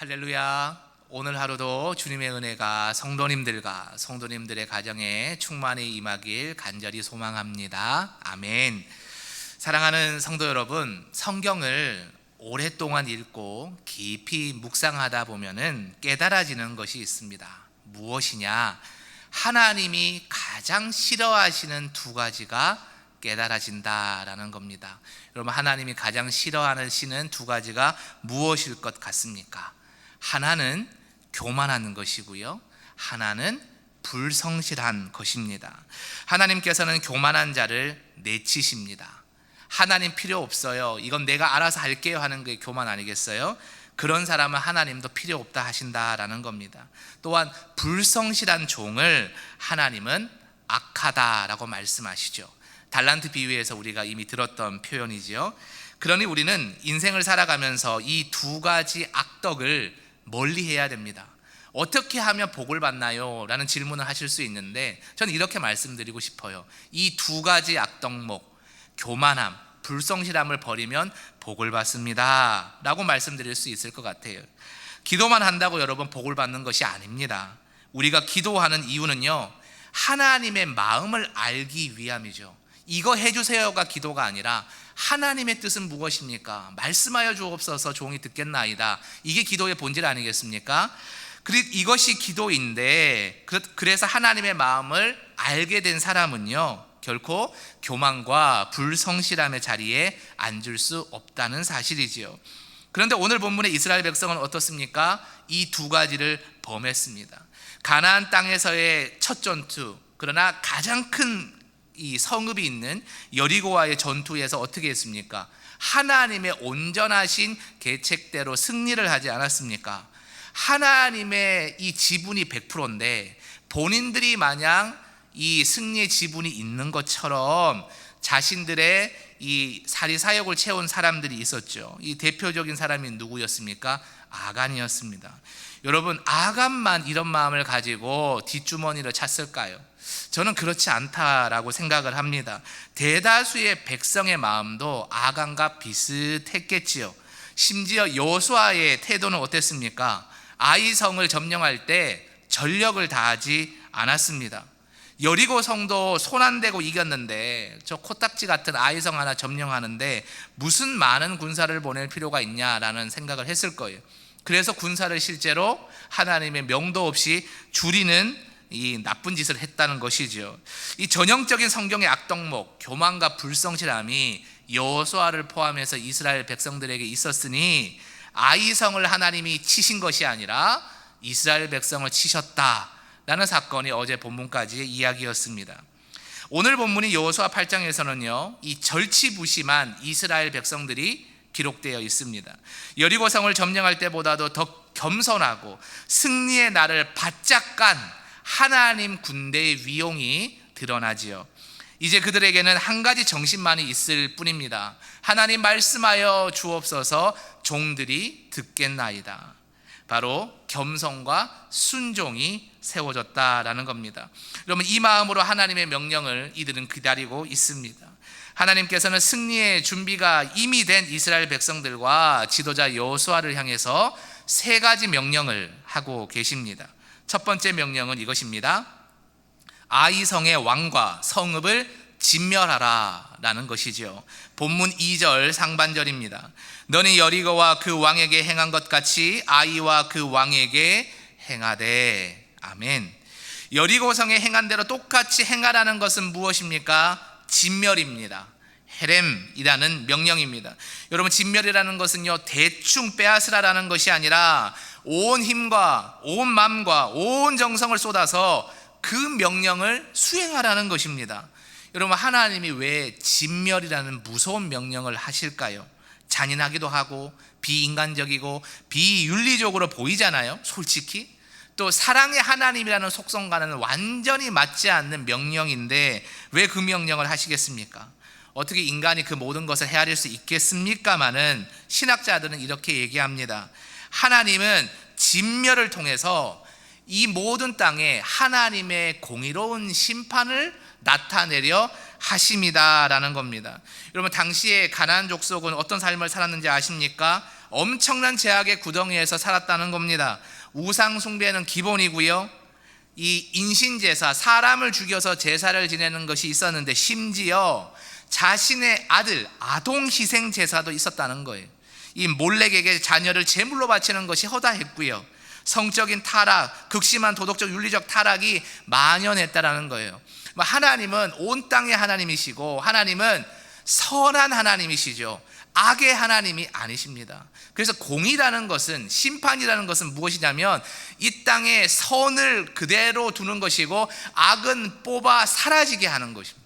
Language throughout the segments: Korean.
할렐루야. 오늘 하루도 주님의 은혜가 성도님들의 가정에 충만히 임하길 간절히 소망합니다. 아멘. 사랑하는 성도 여러분, 성경을 오랫동안 읽고 깊이 묵상하다 보면은 깨달아지는 것이 있습니다. 무엇이냐? 하나님이 가장 싫어하시는 두 가지가 깨달아진다라는 겁니다. 여러분, 하나님이 가장 싫어하시는 두 가지가 무엇일 것 같습니까? 하나는 교만하는 것이고요, 하나는 불성실한 것입니다. 하나님께서는 교만한 자를 내치십니다. 하나님 필요 없어요, 이건 내가 알아서 할게요 하는 게 교만 아니겠어요? 그런 사람은 하나님도 필요 없다 하신다라는 겁니다. 또한 불성실한 종을 하나님은 악하다라고 말씀하시죠. 달란트 비유에서 우리가 이미 들었던 표현이지요. 그러니 우리는 인생을 살아가면서 이 두 가지 악덕을 멀리해야 됩니다. 어떻게 하면 복을 받나요? 라는 질문을 하실 수 있는데, 저는 이렇게 말씀드리고 싶어요. 이 두 가지 악덕목, 교만함, 불성실함을 버리면 복을 받습니다 라고 말씀드릴 수 있을 것 같아요. 기도만 한다고 여러분 복을 받는 것이 아닙니다. 우리가 기도하는 이유는요, 하나님의 마음을 알기 위함이죠. 이거 해주세요가 기도가 아니라 하나님의 뜻은 무엇입니까? 말씀하여 주옵소서, 종이 듣겠나이다. 이게 기도의 본질 아니겠습니까? 이것이 기도인데, 그래서 하나님의 마음을 알게 된 사람은요, 결코 교만과 불성실함의 자리에 앉을 수 없다는 사실이지요. 그런데 오늘 본문의 이스라엘 백성은 어떻습니까? 이 두 가지를 범했습니다. 가나안 땅에서의 첫 전투, 그러나 가장 큰 이 성읍이 있는 여리고와의 전투에서 어떻게 했습니까? 하나님의 온전하신 계책대로 승리를 하지 않았습니까? 하나님의 이 지분이 100%인데 본인들이 마냥 이 승리의 지분이 있는 것처럼 자신들의 이 사리사욕을 채운 사람들이 있었죠. 이 대표적인 사람이 누구였습니까? 아간이었습니다. 여러분, 아간만 이런 마음을 가지고 뒷주머니를 찼을까요? 저는 그렇지 않다라고 생각을 합니다. 대다수의 백성의 마음도 아간과 비슷했겠지요. 심지어 여호수아의 태도는 어땠습니까? 아이성을 점령할 때 전력을 다하지 않았습니다. 여리고 성도 손 안 대고 이겼는데 저 코딱지 같은 아이성 하나 점령하는데 무슨 많은 군사를 보낼 필요가 있냐라는 생각을 했을 거예요. 그래서 군사를 실제로 하나님의 명도 없이 줄이는 이 나쁜 짓을 했다는 것이죠. 이 전형적인 성경의 악덕목, 교만과 불성실함이 여호수아를 포함해서 이스라엘 백성들에게 있었으니 아이성을 하나님이 치신 것이 아니라 이스라엘 백성을 치셨다라는 사건이 어제 본문까지의 이야기였습니다. 오늘 본문이 여호수아 8장에서는요, 이 절치부심한 이스라엘 백성들이 기록되어 있습니다. 여리고성을 점령할 때보다도 더 겸손하고 승리의 날을 바짝 간 하나님 군대의 위용이 드러나지요. 이제 그들에게는 한 가지 정신만이 있을 뿐입니다. 하나님 말씀하여 주옵소서, 종들이 듣겠나이다. 바로 겸손과 순종이 세워졌다라는 겁니다. 여러분, 이 마음으로 하나님의 명령을 이들은 기다리고 있습니다. 하나님께서는 승리의 준비가 이미 된 이스라엘 백성들과 지도자 여호수아를 향해서 세 가지 명령을 하고 계십니다. 첫 번째 명령은 이것입니다. 아이성의 왕과 성읍을 진멸하라 라는 것이죠. 본문 2절 상반절입니다. 너는 여리고와 그 왕에게 행한 것 같이 아이와 그 왕에게 행하되. 아멘. 여리고성에 행한 대로 똑같이 행하라는 것은 무엇입니까? 진멸입니다. 헤렘이라는 명령입니다. 여러분, 진멸이라는 것은요, 대충 빼앗으라라는 것이 아니라 온 힘과 온 마음과 온 정성을 쏟아서 그 명령을 수행하라는 것입니다. 여러분, 하나님이 왜 진멸이라는 무서운 명령을 하실까요? 잔인하기도 하고 비인간적이고 비윤리적으로 보이잖아요, 솔직히. 또 사랑의 하나님이라는 속성과는 완전히 맞지 않는 명령인데 왜 그 명령을 하시겠습니까? 어떻게 인간이 그 모든 것을 헤아릴 수 있겠습니까마는 신학자들은 이렇게 얘기합니다. 하나님은 진멸을 통해서 이 모든 땅에 하나님의 공의로운 심판을 나타내려 하심이다라는 겁니다. 여러분, 당시에 가나안 족속은 어떤 삶을 살았는지 아십니까? 엄청난 죄악의 구덩이에서 살았다는 겁니다. 우상 숭배는 기본이고요, 이 인신제사, 사람을 죽여서 제사를 지내는 것이 있었는데 심지어 자신의 아들 아동 희생 제사도 있었다는 거예요. 이 몰렉에게 자녀를 제물로 바치는 것이 허다했고요, 성적인 타락, 극심한 도덕적 윤리적 타락이 만연했다라는 거예요. 하나님은 온 땅의 하나님이시고 하나님은 선한 하나님이시죠. 악의 하나님이 아니십니다. 그래서 공의라는 것은, 심판이라는 것은 무엇이냐면 이 땅에 선을 그대로 두는 것이고 악은 뽑아 사라지게 하는 것입니다.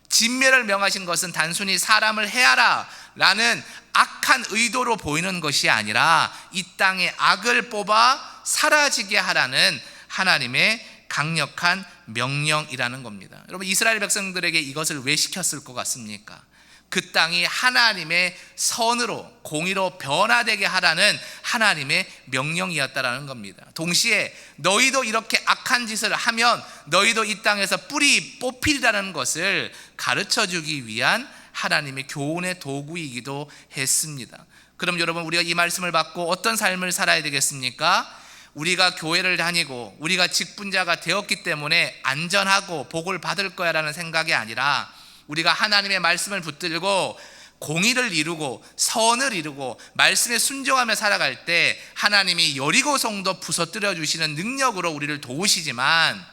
진멸을 명하신 것은 단순히 사람을 해하라 라는 악한 의도로 보이는 것이 아니라 이 땅에 악을 뽑아 사라지게 하라는 하나님의 강력한 명령이라는 겁니다. 여러분, 이스라엘 백성들에게 이것을 왜 시켰을 것 같습니까? 그 땅이 하나님의 선으로, 공의로 변화되게 하라는 하나님의 명령이었다라는 겁니다. 동시에 너희도 이렇게 악한 짓을 하면 너희도 이 땅에서 뿌리 뽑히리라는 것을 가르쳐주기 위한 하나님의 교훈의 도구이기도 했습니다. 그럼 여러분, 우리가 이 말씀을 받고 어떤 삶을 살아야 되겠습니까? 우리가 교회를 다니고 우리가 직분자가 되었기 때문에 안전하고 복을 받을 거야 라는 생각이 아니라, 우리가 하나님의 말씀을 붙들고 공의를 이루고 선을 이루고 말씀에 순종하며 살아갈 때 하나님이 여리고 성도 부서뜨려 주시는 능력으로 우리를 도우시지만,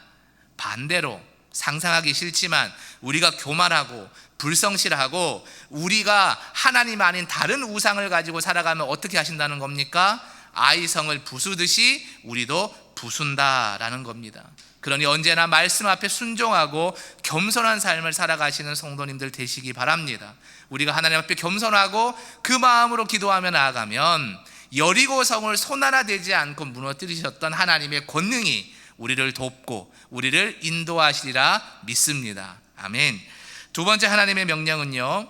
반대로 상상하기 싫지만 우리가 교만하고 불성실하고 우리가 하나님 아닌 다른 우상을 가지고 살아가면 어떻게 하신다는 겁니까? 아이성을 부수듯이 우리도 부순다라는 겁니다. 그러니 언제나 말씀 앞에 순종하고 겸손한 삶을 살아가시는 성도님들 되시기 바랍니다. 우리가 하나님 앞에 겸손하고 그 마음으로 기도하며 나아가면 여리고 성을 손 하나 대지 않고 무너뜨리셨던 하나님의 권능이 우리를 돕고 우리를 인도하시리라 믿습니다. 아멘. 두 번째 하나님의 명령은요,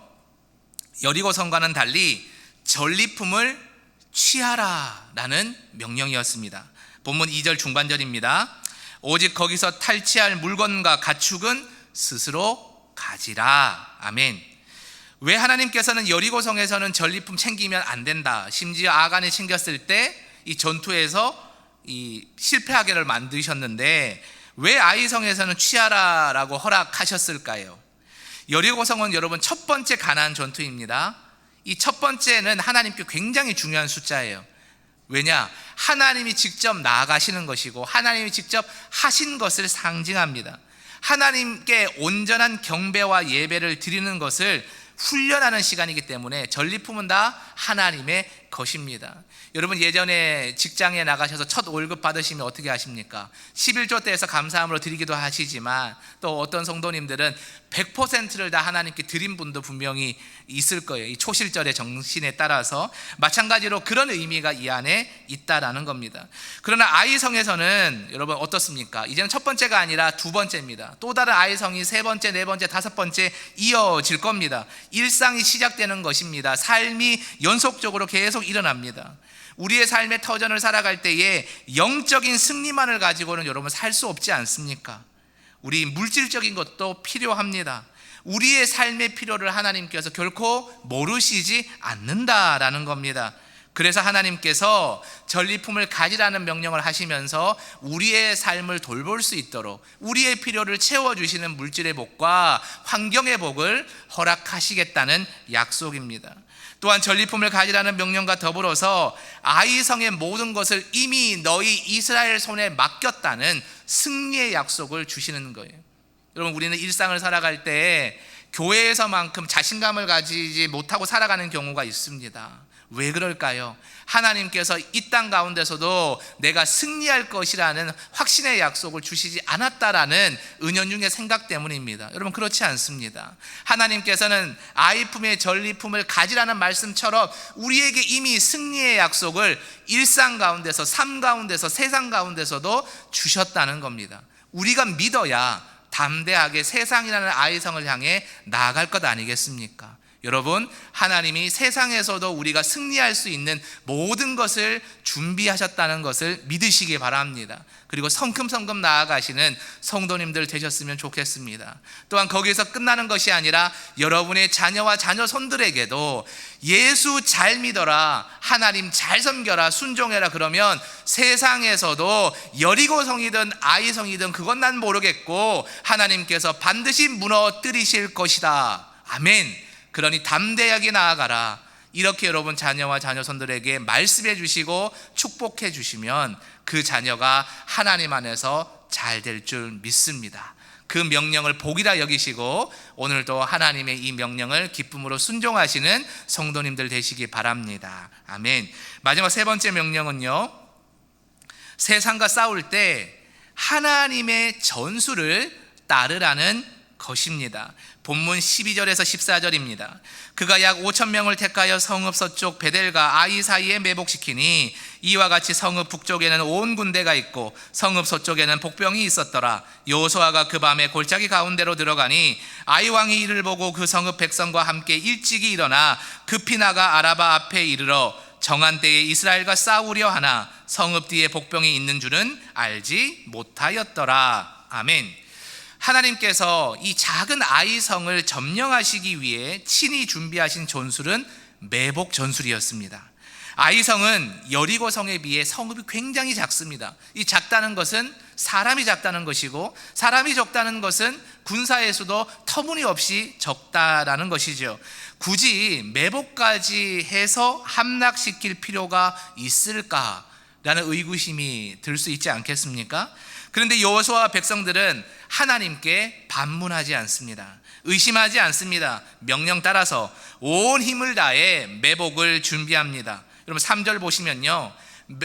여리고 성과는 달리 전리품을 취하라라는 명령이었습니다. 본문 2절 중반절입니다. 오직 거기서 탈취할 물건과 가축은 스스로 가지라. 아멘. 왜 하나님께서는 여리고성에서는 전리품 챙기면 안 된다, 심지어 아간이 챙겼을 때 이 전투에서 이 실패하게를 만드셨는데 왜 아이성에서는 취하라라고 허락하셨을까요? 여리고성은 여러분 첫 번째 가나안 전투입니다. 이 첫 번째는 하나님께 굉장히 중요한 숫자예요. 왜냐? 하나님이 직접 나아가시는 것이고 하나님이 직접 하신 것을 상징합니다. 하나님께 온전한 경배와 예배를 드리는 것을 훈련하는 시간이기 때문에 전리품은 다 하나님의 것입니다. 여러분, 예전에 직장에 나가셔서 첫 월급 받으시면 어떻게 하십니까? 11조 때에서 감사함으로 드리기도 하시지만, 또 어떤 성도님들은 100%를 다 하나님께 드린 분도 분명히 있을 거예요. 이 초실절의 정신에 따라서. 마찬가지로 그런 의미가 이 안에 있다라는 겁니다. 그러나 아이성에서는 여러분 어떻습니까? 이제는 첫 번째가 아니라 두 번째입니다. 또 다른 아이성이 세 번째, 네 번째, 다섯 번째 이어질 겁니다. 일상이 시작되는 것입니다. 삶이 연속적으로 계속 일어납니다. 우리의 삶의 터전을 살아갈 때에 영적인 승리만을 가지고는 여러분 살 수 없지 않습니까? 우리 물질적인 것도 필요합니다. 우리의 삶의 필요를 하나님께서 결코 모르시지 않는다라는 겁니다. 그래서 하나님께서 전리품을 가지라는 명령을 하시면서 우리의 삶을 돌볼 수 있도록 우리의 필요를 채워주시는 물질의 복과 환경의 복을 허락하시겠다는 약속입니다. 또한 전리품을 가지라는 명령과 더불어서 아이성의 모든 것을 이미 너희 이스라엘 손에 맡겼다는 승리의 약속을 주시는 거예요. 여러분, 우리는 일상을 살아갈 때 교회에서만큼 자신감을 가지지 못하고 살아가는 경우가 있습니다. 왜 그럴까요? 하나님께서 이 땅 가운데서도 내가 승리할 것이라는 확신의 약속을 주시지 않았다라는 은연중의 생각 때문입니다. 여러분, 그렇지 않습니다. 하나님께서는 아이 품의 전리품을 가지라는 말씀처럼 우리에게 이미 승리의 약속을 일상 가운데서, 삶 가운데서, 세상 가운데서도 주셨다는 겁니다. 우리가 믿어야 담대하게 세상이라는 아이성을 향해 나아갈 것 아니겠습니까? 여러분, 하나님이 세상에서도 우리가 승리할 수 있는 모든 것을 준비하셨다는 것을 믿으시기 바랍니다. 그리고 성큼성큼 나아가시는 성도님들 되셨으면 좋겠습니다. 또한 거기에서 끝나는 것이 아니라 여러분의 자녀와 자녀 손들에게도 예수 잘 믿어라, 하나님 잘 섬겨라, 순종해라, 그러면 세상에서도 여리고성이든 아이성이든 그건 난 모르겠고 하나님께서 반드시 무너뜨리실 것이다. 아멘. 그러니 담대하게 나아가라. 이렇게 여러분 자녀와 자녀손들에게 말씀해 주시고 축복해 주시면 그 자녀가 하나님 안에서 잘 될 줄 믿습니다. 그 명령을 복이라 여기시고 오늘도 하나님의 이 명령을 기쁨으로 순종하시는 성도님들 되시기 바랍니다. 아멘. 마지막 세 번째 명령은요, 세상과 싸울 때 하나님의 전술을 따르라는 것입니다. 본문 12절에서 14절입니다. 그가 약 5,000명을 택하여 성읍 서쪽 베델과 아이 사이에 매복시키니 이와 같이 성읍 북쪽에는 온 군대가 있고 성읍 서쪽에는 복병이 있었더라. 여호수아가 그 밤에 골짜기 가운데로 들어가니 아이 왕이 이를 보고 그 성읍 백성과 함께 일찍이 일어나 급히 나가 아라바 앞에 이르러 정한 때에 이스라엘과 싸우려 하나 성읍 뒤에 복병이 있는 줄은 알지 못하였더라. 아멘. 하나님께서 이 작은 아이성을 점령하시기 위해 친히 준비하신 전술은 매복 전술이었습니다. 아이성은 여리고성에 비해 성읍이 굉장히 작습니다. 이 작다는 것은 사람이 작다는 것이고 사람이 적다는 것은 군사에서도 터무니없이 적다라는 것이죠. 굳이 매복까지 해서 함락시킬 필요가 있을까라는 의구심이 들 수 있지 않겠습니까? 그런데 여호수아와 백성들은 하나님께 반문하지 않습니다. 의심하지 않습니다. 명령 따라서 온 힘을 다해 매복을 준비합니다. 여러분 3절 보시면요,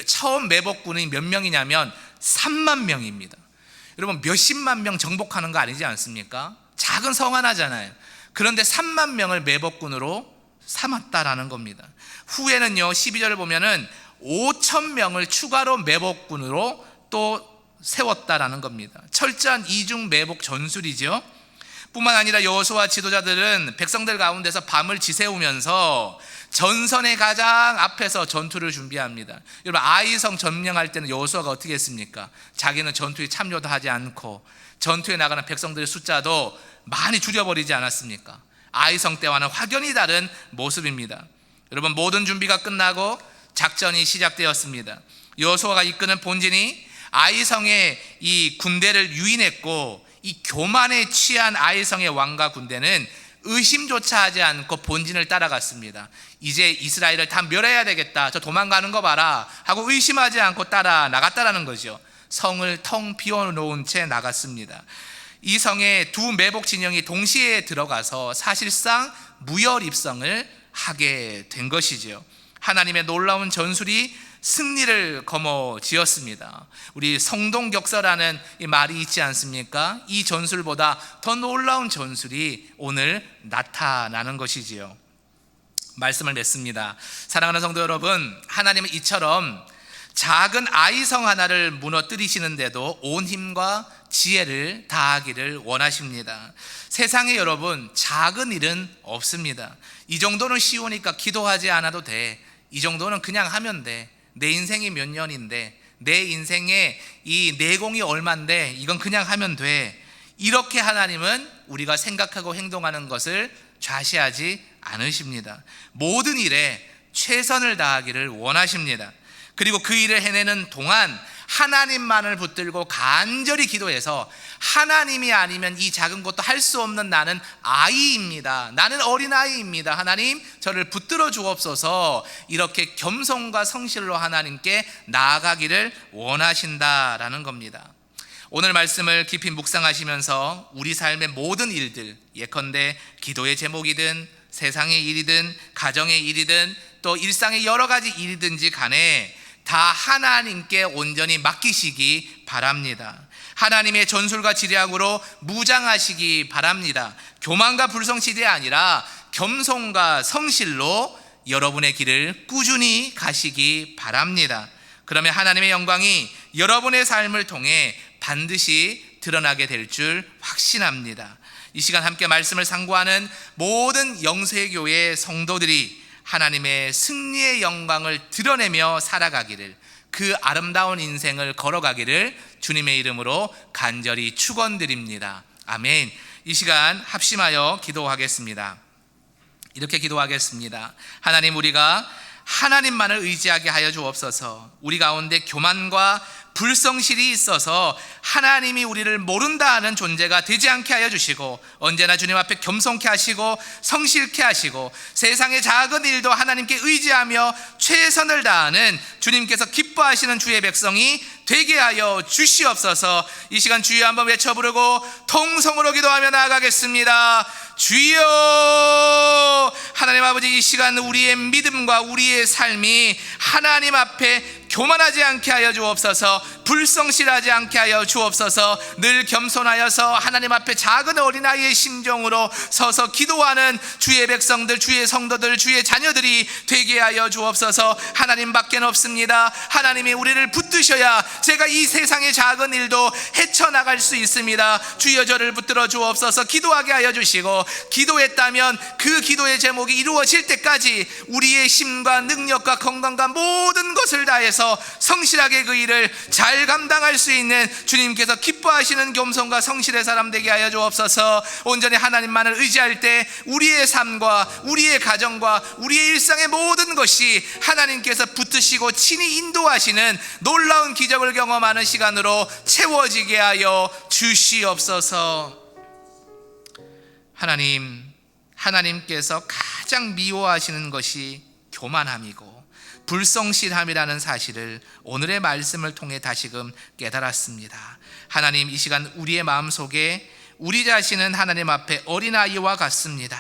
처음 매복군이 몇 명이냐면 3만 명입니다. 여러분 몇십만 명 정복하는 거 아니지 않습니까? 작은 성 하나잖아요. 그런데 3만 명을 매복군으로 삼았다라는 겁니다. 후에는요 12절을 보면은 5,000명을 추가로 매복군으로 또 세웠다라는 겁니다. 철저한 이중 매복 전술이죠. 뿐만 아니라 여호수아 지도자들은 백성들 가운데서 밤을 지새우면서 전선의 가장 앞에서 전투를 준비합니다. 여러분 아이성 점령할 때는 여호수아가 어떻게 했습니까? 자기는 전투에 참여도 하지 않고 전투에 나가는 백성들의 숫자도 많이 줄여버리지 않았습니까? 아이성 때와는 확연히 다른 모습입니다. 여러분 모든 준비가 끝나고 작전이 시작되었습니다. 여호수아가 이끄는 본진이 아이성의 이 군대를 유인했고 이 교만에 취한 아이성의 왕과 군대는 의심조차 하지 않고 본진을 따라갔습니다. 이제 이스라엘을 다 멸해야 되겠다, 저 도망가는 거 봐라 하고 의심하지 않고 따라 나갔다라는 거죠. 성을 텅 비워놓은 채 나갔습니다. 이 성에 두 매복 진영이 동시에 들어가서 사실상 무혈 입성을 하게 된 것이죠. 하나님의 놀라운 전술이 승리를 거머쥐었습니다. 우리 성동격서라는 이 말이 있지 않습니까? 이 전술보다 더 놀라운 전술이 오늘 나타나는 것이지요. 말씀을 맺습니다. 사랑하는 성도 여러분, 하나님은 이처럼 작은 아이성 하나를 무너뜨리시는데도 온 힘과 지혜를 다하기를 원하십니다. 세상에 여러분 작은 일은 없습니다. 이 정도는 쉬우니까 기도하지 않아도 돼, 이 정도는 그냥 하면 돼, 내 인생이 몇 년인데, 내 인생에 이 내공이 얼만데 이건 그냥 하면 돼, 이렇게 하나님은 우리가 생각하고 행동하는 것을 좌시하지 않으십니다. 모든 일에 최선을 다하기를 원하십니다. 그리고 그 일을 해내는 동안 하나님만을 붙들고 간절히 기도해서 하나님이 아니면 이 작은 것도 할 수 없는 나는 아이입니다, 나는 어린아이입니다, 하나님 저를 붙들어 주옵소서, 이렇게 겸손과 성실로 하나님께 나아가기를 원하신다라는 겁니다. 오늘 말씀을 깊이 묵상하시면서 우리 삶의 모든 일들, 예컨대 기도의 제목이든 세상의 일이든 가정의 일이든 또 일상의 여러 가지 일이든지 간에 다 하나님께 온전히 맡기시기 바랍니다. 하나님의 전술과 지략으로 무장하시기 바랍니다. 교만과 불성실이 아니라 겸손과 성실로 여러분의 길을 꾸준히 가시기 바랍니다. 그러면 하나님의 영광이 여러분의 삶을 통해 반드시 드러나게 될 줄 확신합니다. 이 시간 함께 말씀을 상고하는 모든 영세교회 성도들이 하나님의 승리의 영광을 드러내며 살아가기를, 그 아름다운 인생을 걸어가기를 주님의 이름으로 간절히 축원드립니다. 아멘. 이 시간 합심하여 기도하겠습니다. 이렇게 기도하겠습니다. 하나님, 우리가 하나님만을 의지하게 하여 주옵소서. 우리 가운데 교만과 불성실이 있어서 하나님이 우리를 모른다 하는 존재가 되지 않게 하여 주시고, 언제나 주님 앞에 겸손케 하시고 성실케 하시고 세상의 작은 일도 하나님께 의지하며 최선을 다하는 주님께서 기뻐하시는 주의 백성이 되게 하여 주시옵소서. 이 시간 주여 한번 외쳐 부르고 통성으로 기도하며 나아가겠습니다. 주여, 하나님 아버지, 이 시간 우리의 믿음과 우리의 삶이 하나님 앞에 교만하지 않게 하여 주옵소서. 불성실하지 않게 하여 주옵소서. 늘 겸손하여서 하나님 앞에 작은 어린아이의 심정으로 서서 기도하는 주의 백성들, 주의 성도들, 주의 자녀들이 되게 하여 주옵소서. 하나님밖에 없습니다. 하나님이 우리를 붙드셔야 제가 이 세상의 작은 일도 헤쳐나갈 수 있습니다. 주여, 저를 붙들어 주옵소서. 기도하게 하여 주시고, 기도했다면 그 기도의 제목이 이루어질 때까지 우리의 힘과 능력과 건강과 모든 것을 다해서 성실하게 그 일을 잘 감당할 수 있는 주님께서 기뻐하시는 겸손과 성실의 사람 되게 하여 주옵소서. 온전히 하나님만을 의지할 때 우리의 삶과 우리의 가정과 우리의 일상의 모든 것이 하나님께서 붙드시고 친히 인도하시는 놀라운 기적을 경험하는 시간으로 채워지게 하여 주시옵소서. 하나님께서 가장 미워하시는 것이 교만함이고 불성실함이라는 사실을 오늘의 말씀을 통해 다시금 깨달았습니다. 하나님, 이 시간 우리의 마음속에 우리 자신은 하나님 앞에 어린아이와 같습니다.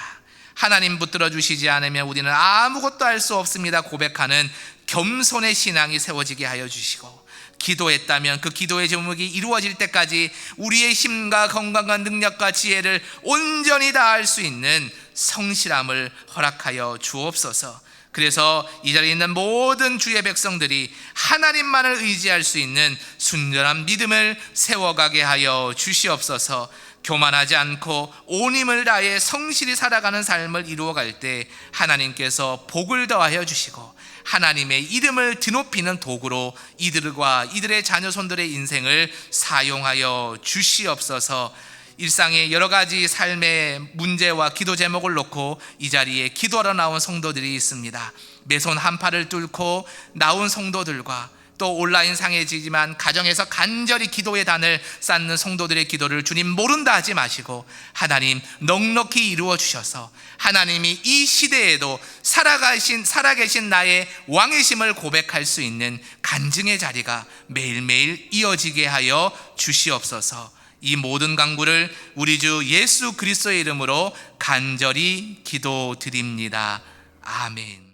하나님 붙들어 주시지 않으면 우리는 아무것도 할 수 없습니다 고백하는 겸손의 신앙이 세워지게 하여 주시고, 기도했다면 그 기도의 제목이 이루어질 때까지 우리의 힘과 건강과 능력과 지혜를 온전히 다할 수 있는 성실함을 허락하여 주옵소서. 그래서 이 자리에 있는 모든 주의 백성들이 하나님만을 의지할 수 있는 순전한 믿음을 세워가게 하여 주시옵소서. 교만하지 않고 온 힘을 다해 성실히 살아가는 삶을 이루어갈 때 하나님께서 복을 더하여 주시고, 하나님의 이름을 드높이는 도구로 이들과 이들의 자녀손들의 인생을 사용하여 주시옵소서. 일상의 여러 가지 삶의 문제와 기도 제목을 놓고 이 자리에 기도하러 나온 성도들이 있습니다. 매손 한파를 뚫고 나온 성도들과 또 온라인 상해지지만 가정에서 간절히 기도의 단을 쌓는 성도들의 기도를 주님 모른다 하지 마시고 하나님 넉넉히 이루어 주셔서 하나님이 이 시대에도 살아계신 나의 왕이심을 고백할 수 있는 간증의 자리가 매일매일 이어지게 하여 주시옵소서. 이 모든 간구를 우리 주 예수 그리스도의 이름으로 간절히 기도드립니다. 아멘.